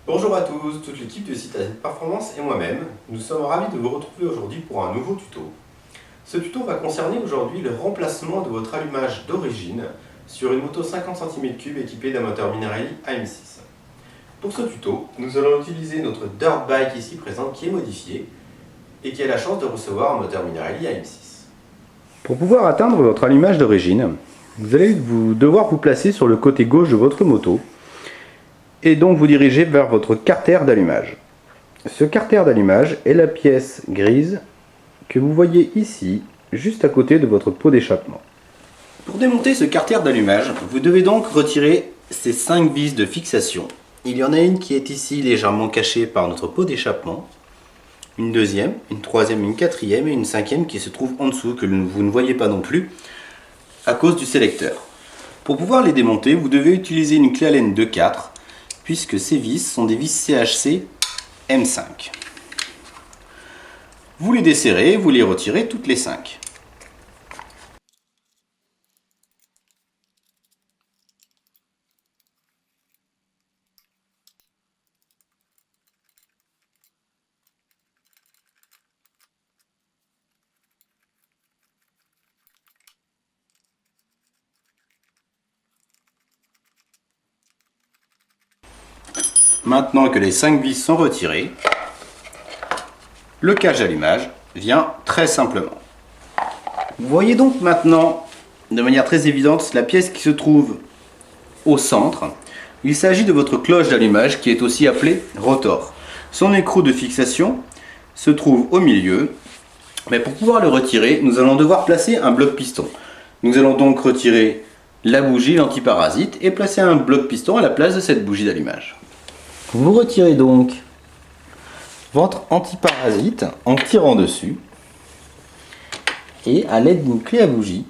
Bonjour à tous, toute l'équipe de site AZ Performance et moi-même, nous sommes ravis de vous retrouver aujourd'hui pour un nouveau tuto. Ce tuto va concerner aujourd'hui le remplacement de votre allumage d'origine sur une moto 50 cm3 équipée d'un moteur Minarelli AM6. Pour ce tuto, nous allons utiliser notre dirt bike ici présente qui est modifiée et qui a la chance de recevoir un moteur Minarelli AM6. Pour pouvoir atteindre votre allumage d'origine, vous allez devoir vous placer sur le côté gauche de votre moto et donc vous diriger vers votre carter d'allumage. Ce carter d'allumage est la pièce grise que vous voyez ici, juste à côté de votre pot d'échappement. Pour démonter ce carter d'allumage, vous devez donc retirer ces 5 vis de fixation. Il y en a une qui est ici légèrement cachée par notre pot d'échappement, une deuxième, une troisième, une quatrième et une cinquième qui se trouve en dessous que vous ne voyez pas non plus à cause du sélecteur. Pour pouvoir les démonter, vous devez utiliser une clé Allen de 4 puisque ces vis sont des vis CHC M5. Vous les desserrez, vous les retirez toutes les 5. Maintenant que les 5 vis sont retirées, le cache d'allumage vient très simplement. Vous voyez donc maintenant, de manière très évidente, la pièce qui se trouve au centre. Il s'agit de votre cloche d'allumage qui est aussi appelée rotor. Son écrou de fixation se trouve au milieu, mais pour pouvoir le retirer, nous allons devoir placer un bloc piston. Nous allons donc retirer la bougie, l'antiparasite, et placer un bloc piston à la place de cette bougie d'allumage. Vous retirez donc votre antiparasite en tirant dessus et à l'aide d'une clé à bougie,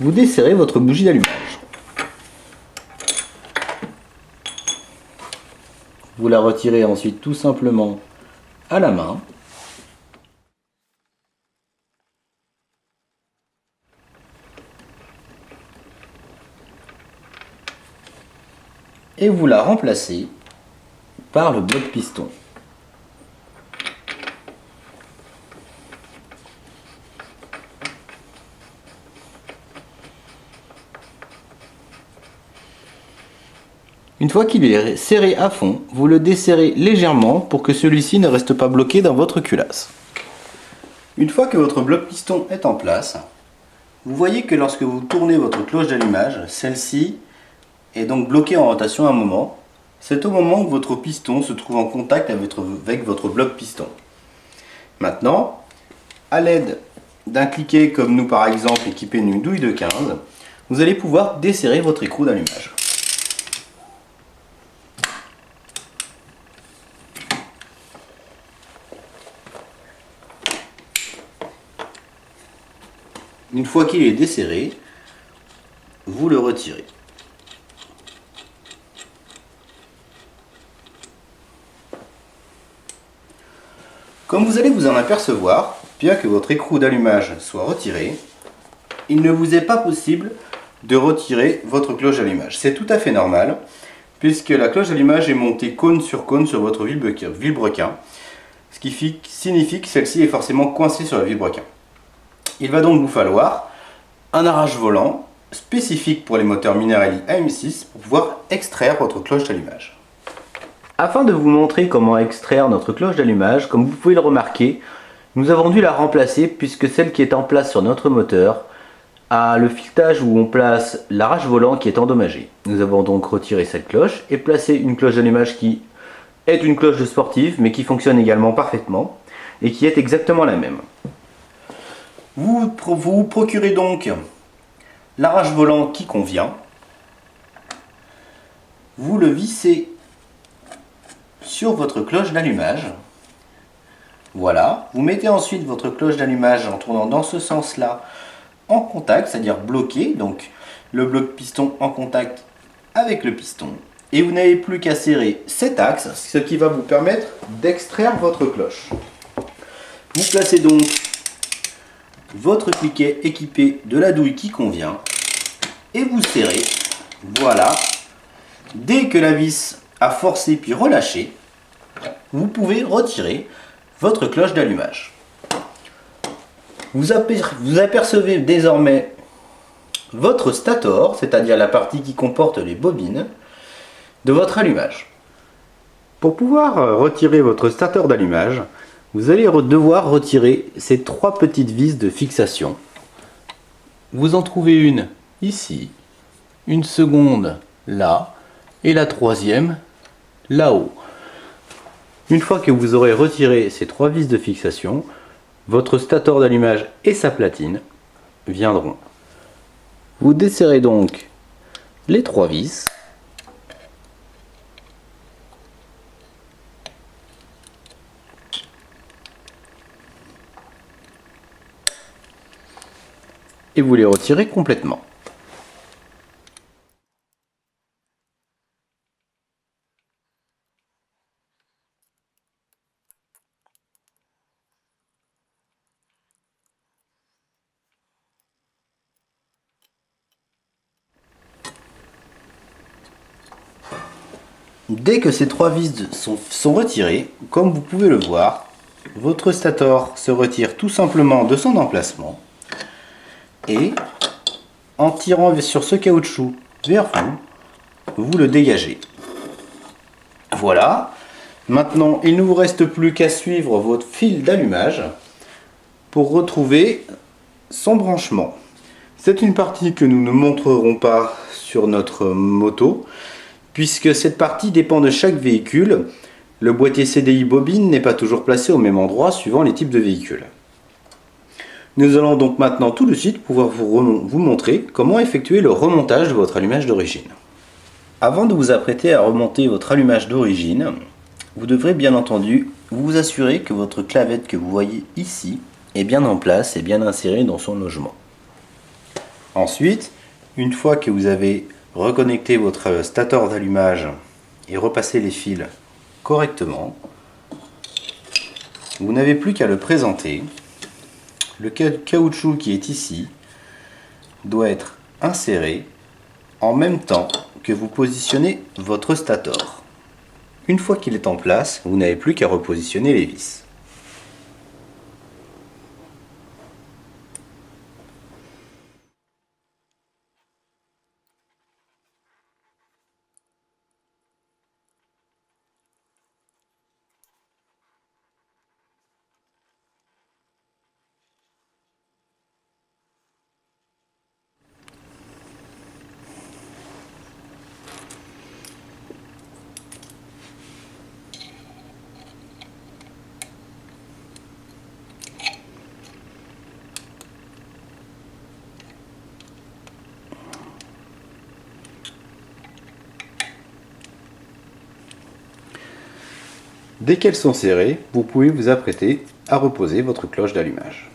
vous desserrez votre bougie d'allumage. Vous la retirez ensuite tout simplement à la main. Et vous la remplacez par le bloc piston. Une fois qu'il est serré à fond, vous le desserrez légèrement pour que celui-ci ne reste pas bloqué dans votre culasse. Une fois que votre bloc piston est en place, vous voyez que lorsque vous tournez votre cloche d'allumage, celle-ci est donc bloquée en rotation à un moment. C'est au moment où votre piston se trouve en contact avec votre bloc piston. Maintenant, à l'aide d'un cliquet comme nous par exemple équipé d'une douille de 15, vous allez pouvoir desserrer votre écrou d'allumage. Une fois qu'il est desserré, vous le retirez. Comme vous allez vous en apercevoir, bien que votre écrou d'allumage soit retiré, il ne vous est pas possible de retirer votre cloche d'allumage. C'est tout à fait normal, puisque la cloche d'allumage est montée cône sur votre vilebrequin, ce qui signifie que celle-ci est forcément coincée sur le vilebrequin. Il va donc vous falloir un arrache-volant spécifique pour les moteurs Minarelli AM6 pour pouvoir extraire votre cloche d'allumage. Afin de vous montrer comment extraire notre cloche d'allumage, comme vous pouvez le remarquer, nous avons dû la remplacer puisque celle qui est en place sur notre moteur a le filetage où on place l'arrache-volant qui est endommagé. Nous avons donc retiré cette cloche et placé une cloche d'allumage qui est une cloche de sportive mais qui fonctionne également parfaitement et qui est exactement la même. Vous procurez donc l'arrache-volant qui convient, vous le vissez sur votre cloche d'allumage. Voilà, vous mettez ensuite votre cloche d'allumage en tournant dans ce sens-là en contact, c'est-à-dire bloqué, donc le bloc piston en contact avec le piston. Et vous n'avez plus qu'à serrer cet axe, ce qui va vous permettre d'extraire votre cloche. Vous placez donc votre cliquet équipé de la douille qui convient et vous serrez. Voilà. Dès que la vis à forcer puis relâcher, vous pouvez retirer votre cloche d'allumage. Vous apercevez désormais votre stator, c'est-à-dire la partie qui comporte les bobines de votre allumage. Pour pouvoir retirer votre stator d'allumage, vous allez devoir retirer ces 3 petites vis de fixation. Vous en trouvez une ici, une seconde là, et la troisième là-haut. Une fois que vous aurez retiré ces 3 vis de fixation, votre stator d'allumage et sa platine viendront. Vous desserrez donc les 3 vis. Et vous les retirez complètement. Dès que ces 3 vis sont retirées, comme vous pouvez le voir, votre stator se retire tout simplement de son emplacement et en tirant sur ce caoutchouc vers vous, vous le dégagez. Voilà. Maintenant, il ne vous reste plus qu'à suivre votre fil d'allumage pour retrouver son branchement. C'est une partie que nous ne montrerons pas sur notre moto, puisque cette partie dépend de chaque véhicule. Le boîtier CDI bobine n'est pas toujours placé au même endroit suivant les types de véhicules. Nous allons donc maintenant tout de suite pouvoir vous montrer comment effectuer le remontage de votre allumage d'origine. Avant de vous apprêter à remonter votre allumage d'origine, vous devrez bien entendu vous assurer que votre clavette que vous voyez ici est bien en place et bien insérée dans son logement. Ensuite, une fois que vous avez reconnecté votre stator d'allumage et repassé les fils correctement, vous n'avez plus qu'à le présenter. Le caoutchouc qui est ici doit être inséré en même temps que vous positionnez votre stator. Une fois qu'il est en place, vous n'avez plus qu'à repositionner les vis. Dès qu'elles sont serrées, vous pouvez vous apprêter à reposer votre cloche d'allumage.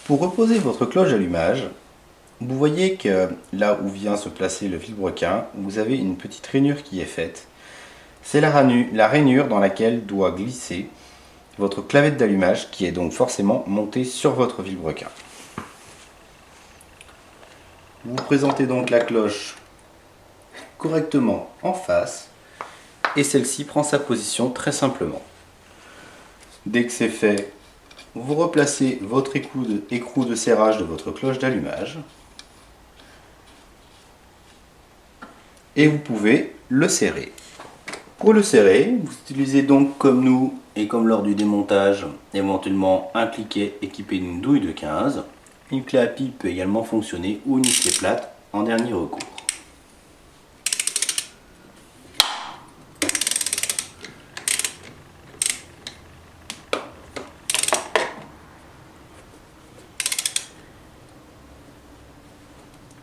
Pour reposer votre cloche d'allumage, vous voyez que là où vient se placer le vilebrequin, vous avez une petite rainure qui est faite. C'est la rainure dans laquelle doit glisser votre clavette d'allumage qui est donc forcément montée sur votre vilebrequin. Vous présentez donc la cloche correctement en face et celle-ci prend sa position très simplement. Dès que c'est fait, vous replacez votre écrou de serrage de votre cloche d'allumage et vous pouvez le serrer. Pour le serrer, vous utilisez donc comme nous et comme lors du démontage, éventuellement un cliquet équipé d'une douille de 15. Une clé à pipe peut également fonctionner ou une clé plate en dernier recours.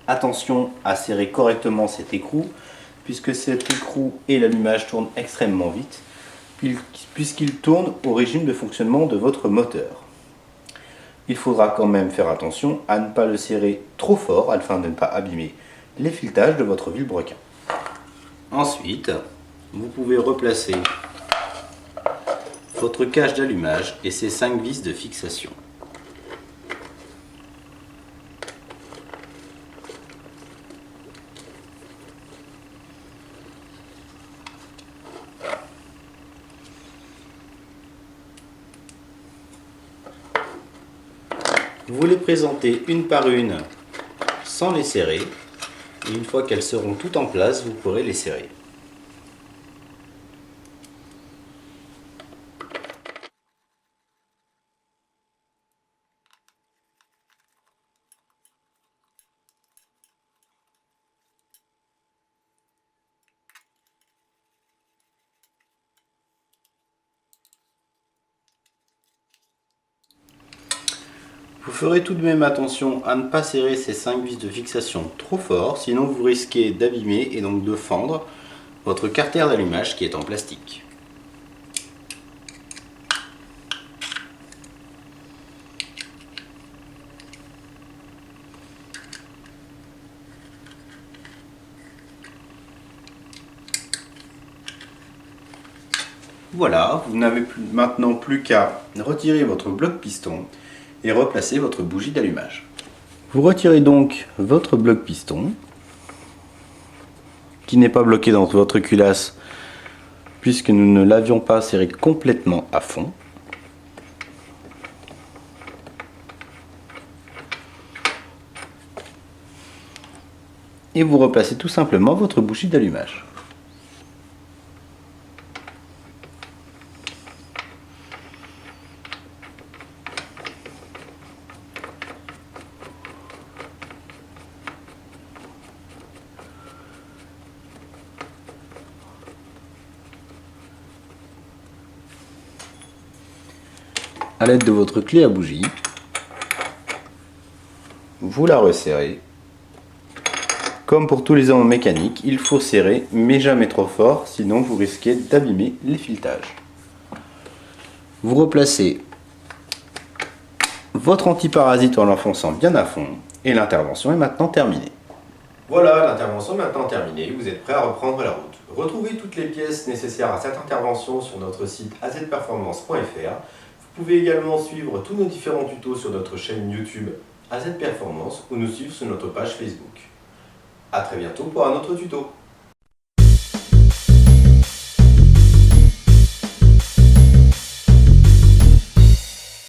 Attention à serrer correctement cet écrou, puisque cet écrou et l'allumage tournent extrêmement vite, puisqu'il tourne au régime de fonctionnement de votre moteur. Il faudra quand même faire attention à ne pas le serrer trop fort afin de ne pas abîmer les filetages de votre vilebrequin. Ensuite, vous pouvez replacer votre cache d'allumage et ses 5 vis de fixation. Vous les présentez une par une sans les serrer. Et une fois qu'elles seront toutes en place, vous pourrez les serrer. Vous ferez tout de même attention à ne pas serrer ces 5 vis de fixation trop fort, sinon vous risquez d'abîmer et donc de fendre votre carter d'allumage qui est en plastique. Voilà, vous n'avez maintenant plus qu'à retirer votre bloc piston et replacer votre bougie d'allumage. Vous retirez donc votre bloc piston, qui n'est pas bloqué dans votre culasse puisque nous ne l'avions pas serré complètement à fond. Et vous replacez tout simplement votre bougie d'allumage. À l'aide de votre clé à bougie, vous la resserrez. Comme pour tous les aimants mécaniques, il faut serrer, mais jamais trop fort, sinon vous risquez d'abîmer les filetages. Vous replacez votre antiparasite en l'enfonçant bien à fond, et l'intervention est maintenant terminée. Voilà, l'intervention est maintenant terminée, vous êtes prêt à reprendre la route. Retrouvez toutes les pièces nécessaires à cette intervention sur notre site azperformance.fr. Vous pouvez également suivre tous nos différents tutos sur notre chaîne YouTube AZ Performance ou nous suivre sur notre page Facebook. A très bientôt pour un autre tuto.